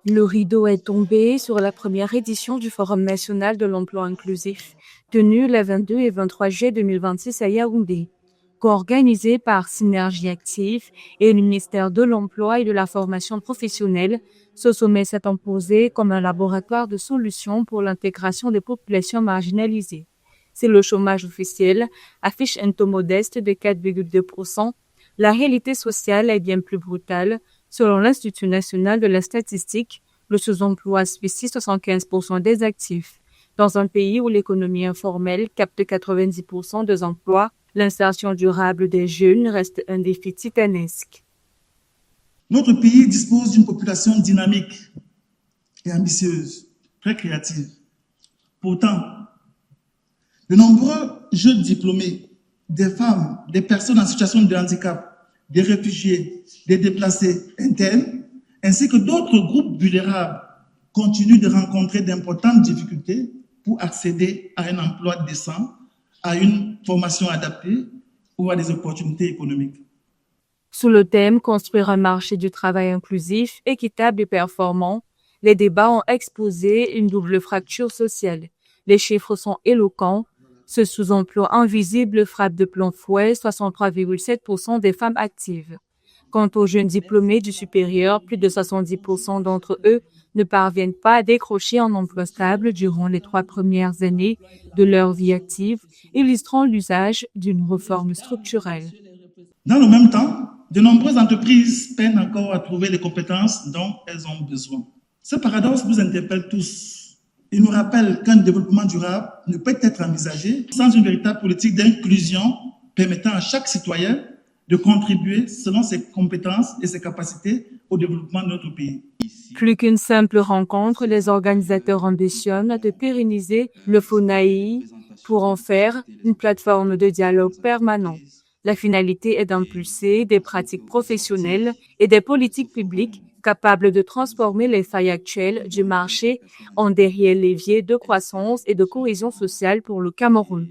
Le rideau est tombé sur la première édition du Forum national de l'emploi inclusif, tenu les 22 et 23 juillet 2026 à Yaoundé. Co-organisé par Synergie Active et le ministère de l'Emploi et de la Formation professionnelle, ce sommet s'est imposé comme un laboratoire de solutions pour l'intégration des populations marginalisées. Si le chômage officiel affiche un taux modeste de 4,2%, la réalité sociale est bien plus brutale. Selon l'Institut national de la statistique, le sous-emploi suffit 75% des actifs. Dans un pays où l'économie informelle capte 90% des emplois, l'insertion durable des jeunes reste un défi titanesque. Notre pays dispose d'une population dynamique et ambitieuse, très créative. Pourtant, de nombreux jeunes diplômés, des femmes, des personnes en situation de handicap, des réfugiés, des déplacés internes, ainsi que d'autres groupes vulnérables continuent de rencontrer d'importantes difficultés pour accéder à un emploi décent, à une formation adaptée ou à des opportunités économiques. Sous le thème « Construire un marché du travail inclusif, équitable et performant », les débats ont exposé une double fracture sociale. Les chiffres sont éloquents. Ce sous-emploi invisible frappe de plein fouet 63,7% des femmes actives. Quant aux jeunes diplômés du supérieur, plus de 70% d'entre eux ne parviennent pas à décrocher un emploi stable durant les 3 premières années de leur vie active, illustrant l'usage d'une réforme structurelle. Dans le même temps, de nombreuses entreprises peinent encore à trouver les compétences dont elles ont besoin. Ce paradoxe nous interpelle tous. Il nous rappelle qu'un développement durable ne peut être envisagé sans une véritable politique d'inclusion permettant à chaque citoyen de contribuer selon ses compétences et ses capacités au développement de notre pays. Plus qu'une simple rencontre, les organisateurs ambitionnent de pérenniser le FONAI pour en faire une plateforme de dialogue permanent. La finalité est d'impulser des pratiques professionnelles et des politiques publiques capables de transformer les failles actuelles du marché en des réels leviers de croissance et de cohésion sociale pour le Cameroun.